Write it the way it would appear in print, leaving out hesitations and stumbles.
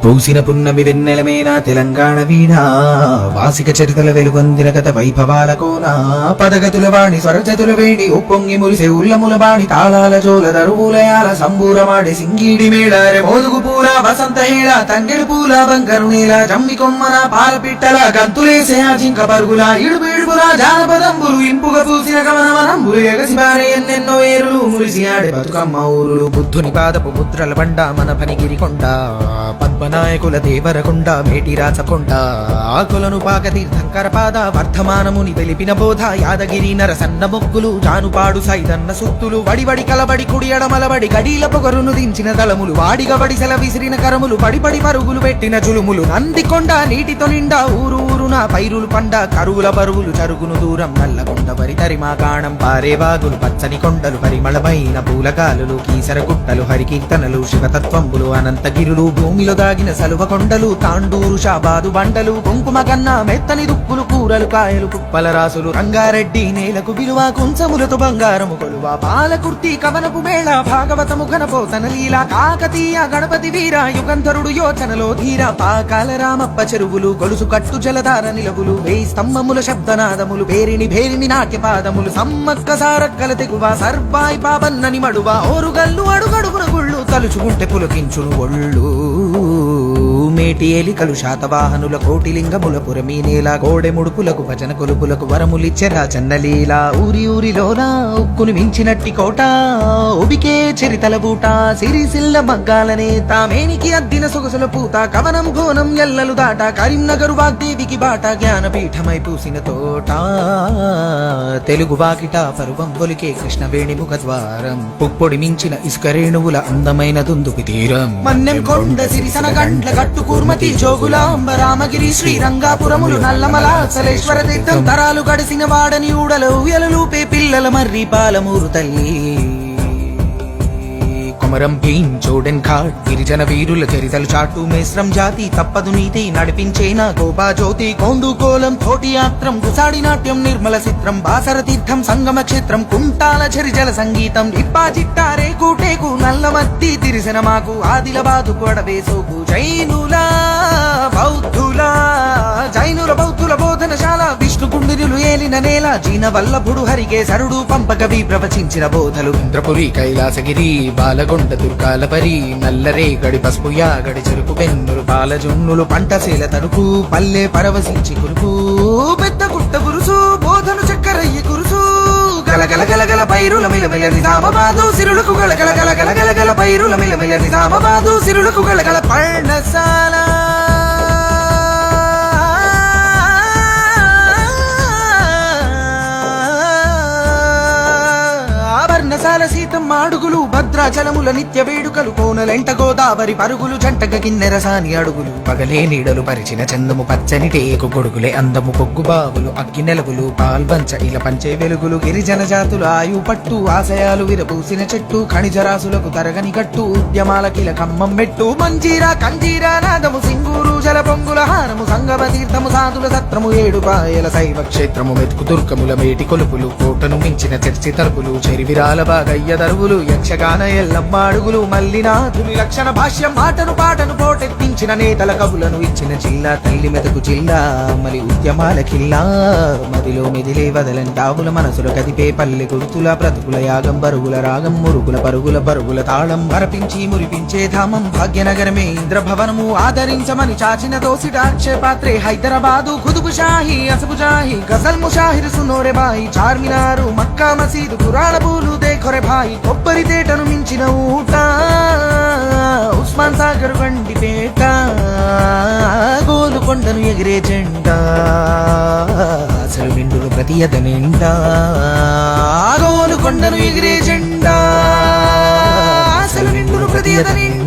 పూసిన పున్నమి వెన్నెలమేనా తెలంగాణ వీణా వాసిక చరితల వెలుగొందిన గత వైభవాల కోనా పదగతుల వాణి స్వరజతుల వేణి ఉప్పొంగి మురిసే ఉల్లముల బాణి తాళాల జోల దరువులయాల సంబూరమాడి సింగీడి మేళారె మోదుగు పూల వసంత హేళ తంగెడు పూల బంగారు నేల జమ్మి కొమ్మన పాల పిట్టల గంతులేసే ఆ జింక పరుగుల ఇడుపు ఇడుపుల జానపదంబులు ఇంపుగా పూసిన గమనమనంబులు ఎగసిబారే ఎన్నెన్నో ఏరులు మురిసి ఆడే బతుకమ్మ ఊరులు బుద్ధుని పాదపు ముద్రల బండ మన పనిగిరి కొండ పద్మనాయకుల దేవరకొండ మేటి రాచకొండ ఆకులను పాక తీర్థంకర పాద వర్ధమానముని వెలిపిన బోధ యాదగిరి నరసన్న మొక్కులు జానుపాడు సైదన్న సుత్తులు వడివడి కలబడి కుడి ఎడమలబడి గడీల పొగరును దించిన దళములు వాడిగా వడిసెల విసిరిన కరములు పడిపడి పరుగులు పెట్టిన జులుములు నందికొండ నీటితో నిండా ఊరు ఊరున పైరులు పండ కరువుల బరువులు చరుగును దూరం నల్లగొండ వరి తరిమా కాణం పారే వాగులు పచ్చని కొండలు పరిమళమైన పూలగాలులు కీసర గుట్టలు హరికీర్తనలు శివతత్వంబులు అనంతగిరులు భూమిలో దాగిన సలువ కొండలు తాండూరు షాబాదు బండలు కుంకుమ కన్నా మెత్తని దుప్పులు కూరలు కాయలు కుప్పల రాసులు రంగారెడ్డి నేలకు విలువ కుంచములతో బంగారము కొలువ పాలకుర్తి కవనపు మేళ భాగవతము ఘనపోతన లీల కాకతీయ గణపతి వీర యుగంధరుడు యోచనలో ధీర పాకాల రామప్ప చెరువులు గొలుసు కట్టు జలధార నిలవులు వేయి స్తంభముల శబ్దనాదములు భేరిని భేరిని నాట్యపాదములు సమ్మక్క సారక్కల తెగువ సర్బాయి పాబన్నని మడువ ఓరుగల్లు అడుగడుగున గుళ్ళు తలుచుకుంటే పులకించును ఒళ్ళు మేటి ఎలికలు శాతవాహనుల కోటిలింగముల పురమీ నేల కోడె ముడుపులకు భజన కొలుపులకు వరములిచ్చెరా చన్నలీల ఊరి ఊరిలోన ఉక్కును మించినట్టి కోట ఉబికే చరితల బూట సిరిసిల్ల మగ్గాలనే తామేనికి అద్దిన సొగసుల పూత కవనం ఘోనం ఎల్లలు దాట కరీంనగరు వాగ్దేవికి బాట జ్ఞానపీఠమై పూసిన తోట తెలుగు వాకిట పరువం ఒలికే కృష్ణవేణి ముఖద్వారం పుప్పొడి మించిన ఇసుక రేణువుల అందమైన దుందుకి తీరం మన్నెం కొండ సిరిసన గండ్ల గట్టు కూర్మతి జోగులాంబ రామగిరి శ్రీరంగాపురములు నల్లమల సలేశ్వర తీర్థం తరాలు గడిసిన వాడని ఊడలు ఉయలలూపే పిల్లల మర్రి పాలమూరు తల్లి కొమరం భీం చోడెన్ ఘాట్ గిరిజన వీరుల చరితలు చాటు మేస్రం జాతి తప్పదు నీతి నడిపించేనా గోపా జ్యోతి కోండు కోలం తోటి యాత్రం గుసాడి నాట్యం నిర్మల చిత్రం బాసర తీర్థం సంగమ క్షేత్రం కుంటాల చరిజల సంగీతం ఇప్పా చిట్టారే కూటేకు నల్లమత్తి తిరిసిన మాకు ఆదిలబాదు కొడవే సోకు జైనుల బౌద్ధుల బోధనశాల విష్ణు కుండిరులు ఏలిన నేల జీన వల్లభుడు హరికేశరుడు పంపకవి ప్రవచించిన బోధలు ఇంద్రపురి కైలాసగిరి బాలగొండ దుర్గాలపరి నల్లరే గడి పసుపు యాగడి చెరుకు పెన్నులు పాలజొన్నులు పంటశీల తరుపు పల్లె పరవశించి కురుపు పెద్ద గుట్ట గురుసు బోధను చక్కరయ్య కురుసు గలగల గలగల పైరుల మిలమిల నిజామాబాదు సిరులకు గలగల గలగల గలగల పైరుల మిలమిల నిజామాబాదు సిరులకు గలగల పర్ణశాల పర్ణశాల సీతమ్మ అడుగులు భద్రాచలముల నిత్య వేడుకలు కోనలెంట గోదావరి పరుగులు జంటగ కిన్నెరసాని అడుగులు పగలే నీడలు పరిచిన చందము పచ్చని టేకు కొడుకులే అందము పొగ్గు బావులు అగ్గి నెలవులు పాల్బంచ ఇలా పంచే వెలుగులు గిరిజన జాతుల ఆయు పట్టు ఆశయాలు విరపూసిన చెట్టు ఖనిజరాసులకు తరగని కట్టు ఉద్యమాలకిల కమ్మం మెట్టు మంజీరా కంజీరా నాదము సింగూరు జల పొంగుల హారము సంగమ తీర్థము సాధుల సత్రము ఏడుపాయల శైవ క్షేత్రము మెతుకు దుర్గముల మేటి కొలుపులు కోటను మించిన చర్చి తలుపులు చెరివిరాల బాగయ్య దరువులు యక్షగాన ఎల్లమ్మ అడుగులు మల్లినాథుని లక్షణ భాష్యం మాటను పాటను పోటెత్తించిన నేతల కవులను ఇచ్చిన జిల్లా తల్లి మెదకు జిల్లా మరి ఉద్యమాల కిల్లా మదిలో మెదిలే వదలంటావుల మనసుల కదిపే పల్లె గుర్తుల బ్రతుకుల యాగం బరుగుల రాగం మురుగుల పరుగుల బరుగుల తాళం మరపించి మురిపించే ధామం భాగ్యనగరమే ఇంద్రభవనము ఆదరించమని చాచిన దోసిట అక్షయపాత్రే హైదరాబాదు ఖుదుబు షాహి అసబు జాహి గజల్ ముషాహిర్ సునోరే బాయి చార్మినారు మక్కా మసీదు పురాణ పూలు దేఖొరే భాయి కొబ్బరి తేటను మించిన ఊట ఉస్మాన్ సాగర్ గండిపేట గోలుకొండను ఎగిరే జెండా అసలు నిండును ప్రతి అద నిండా గోలుకొండను ఎగిరే జెండా అసలు నిండును ప్రతి అద నిండా